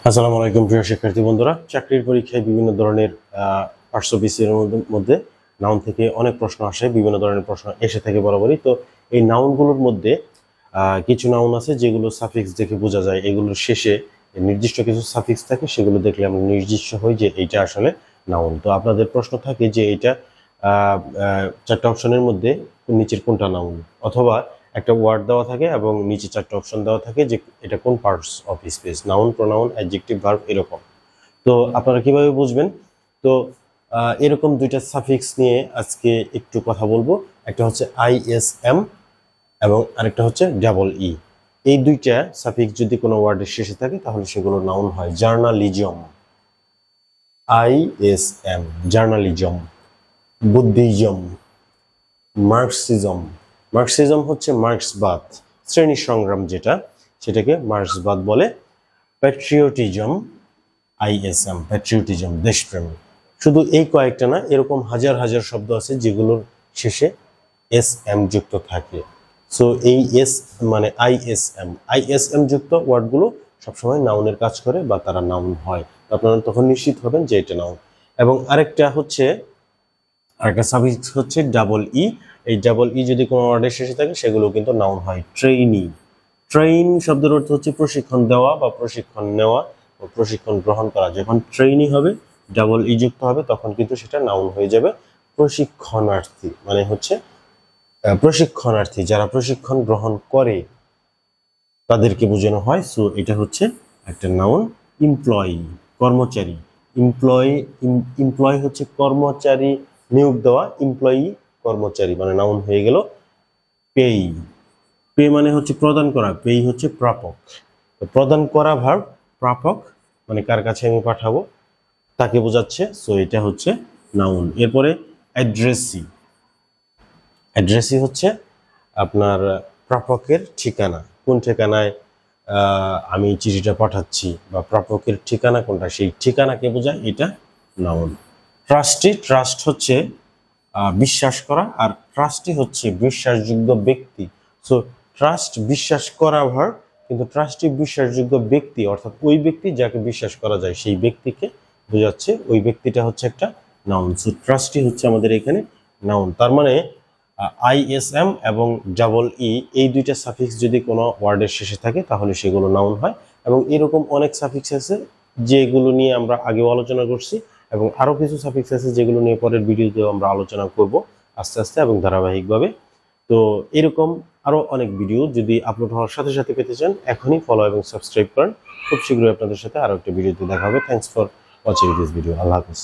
আসসালামু আলাইকুম প্রিয় শিক্ষার্থী বন্ধুরা, চাকরির পরীক্ষায় বিভিন্ন ধরনের পার্টস অফ স্পিচের মধ্যে নাউন থেকে অনেক প্রশ্ন আসে, বিভিন্ন ধরনের প্রশ্ন এসে থাকে বরাবরই। তো এই নাউনগুলোর মধ্যে কিছু নাউন আছে যেগুলো সাফিক্স দেখে বোঝা যায়, এগুলোর শেষে নির্দিষ্ট কিছু সাফিক্স থাকে, সেগুলো দেখলে আমরা নির্দিষ্ট হই যে এইটা আসলে নাউন। তো আপনাদের প্রশ্ন থাকে যে এইটা চারটা অপশনের মধ্যে নিচের কোনটা নাউন, অথবা একটা ওয়ার্ড দেওয়া থাকে এবং নিচে চারটা অপশন দেওয়া থাকে যে এটা কোন parts of speech, noun, pronoun, adjective, verb, এরকম। তো আপনারা কিভাবে বুঝবেন? তো এরকম দুইটা সাফিক্স নিয়ে আজকে একটু কথা বলবো। একটা হচ্ছে ISM এবং আরেকটা হচ্ছে ডাবল ই। এই দুইটা সাফিক্স যদি কোনো ওয়ার্ডের শেষে থাকে তাহলে সেগুলো নাউন হয়। Journalism, ISM, journalism. Buddhism, Marxism. Marxism হচ্ছে মার্ক্সবাদ, শ্রেণী সংগ্রাম যেটা, সেটাকে মার্ক্সবাদ বলে। প্যাট্রিয়টিজম, ISM, প্যাট্রিয়টিজম, দেশপ্রেম। শুধু এই কয়েকটা না, এরকম হাজার হাজার শব্দ আছে যেগুলোর শেষে SM যুক্ত থাকে। সো এই এস মানে ISM যুক্ত ওয়ার্ডগুলো সবসময় নাউনের কাজ করে বা তারা নাউন হয়। আপনারা তখন নিশ্চিত হবেন যে এটা নাউন। এবং আরেকটা সাফিক্স হচ্ছে ডাবল ই। এই ডাবল ই যদি কোনো ওয়ার্ডের শেষে থাকে সেগুলো কিন্তু নাউন হয়। ট্রেইনি, ট্রেইন শব্দের অর্থ হচ্ছে প্রশিক্ষণ দেওয়া বা প্রশিক্ষণ নেওয়া বা প্রশিক্ষণ গ্রহণ করা। যখন ট্রেইনি হবে, ডাবল ই যুক্ত হবে, তখন কিন্তু সেটা নাউন হয়ে যাবে। প্রশিক্ষণার্থী মানে হচ্ছে প্রশিক্ষণার্থী, যারা প্রশিক্ষণ গ্রহণ করে তাদেরকে বোঝানো হয়। সো এটা হচ্ছে একটা নাউন। এমপ্লয়ি, কর্মচারী। এমপ্লয় হচ্ছে কর্মচারী, নিয়োগ দেওয়া। এমপ্লয়ি কর্মচারী, মানে নাউন হয়ে গেল। পেই, পে মানে হচ্ছে প্রদান করা, পেই হচ্ছে প্রাপক। তো প্রদান করা ভার্ব, প্রাপক মানে কার কাছে আমি পাঠাবো তাকে বোঝাচ্ছে। সো এটা হচ্ছে নাউন। এরপরে অ্যাড্রেসি। অ্যাড্রেসি হচ্ছে আপনার প্রাপকের ঠিকানা, কোন ঠিকানায় আমি চিঠিটা পাঠাচ্ছি বা প্রাপকের ঠিকানা কোনটা, সেই ঠিকানাকে বোঝায়, এটা নাউন। ট্রাস্টি, ট্রাস্ট হচ্ছে বিশ্বাস করা, আর ট্রাস্টি হচ্ছে বিশ্বাসযোগ্য ব্যক্তি। সো ট্রাস্ট বিশ্বাস করা ভার্ব, কিন্তু ট্রাস্টি বিশ্বাসযোগ্য ব্যক্তি, অর্থাৎ ওই ব্যক্তি যাকে বিশ্বাস করা যায় সেই ব্যক্তিকে বোঝাচ্ছে, ওই ব্যক্তিটা হচ্ছে একটা নাউন। সো ট্রাস্টি হচ্ছে আমাদের এখানে নাউন। তার মানে ISM এবং ডাবল ই, এই দুইটা সাফিক্স যদি কোনো ওয়ার্ডের শেষে থাকে তাহলে সেগুলো নাউন হয়। এবং এরকম অনেক সাফিক্স আছে যেগুলো নিয়ে আমরা আগেও আলোচনা করছি, এবং আরও কিছু সাফিক্স আছে যেগুলো নিয়ে পরের ভিডিওতেও আমরা আলোচনা করব আস্তে আস্তে এবং ধারাবাহিকভাবে। তো এরকম আরও অনেক ভিডিও যদি আপলোড হওয়ার সাথে সাথে পেতে চান, এখনই ফলো এবং সাবস্ক্রাইব করেন। খুব শীঘ্রই আপনাদের সাথে আরও একটা ভিডিওতে দেখা হবে। Thanks for watching this video. Allah Hafiz.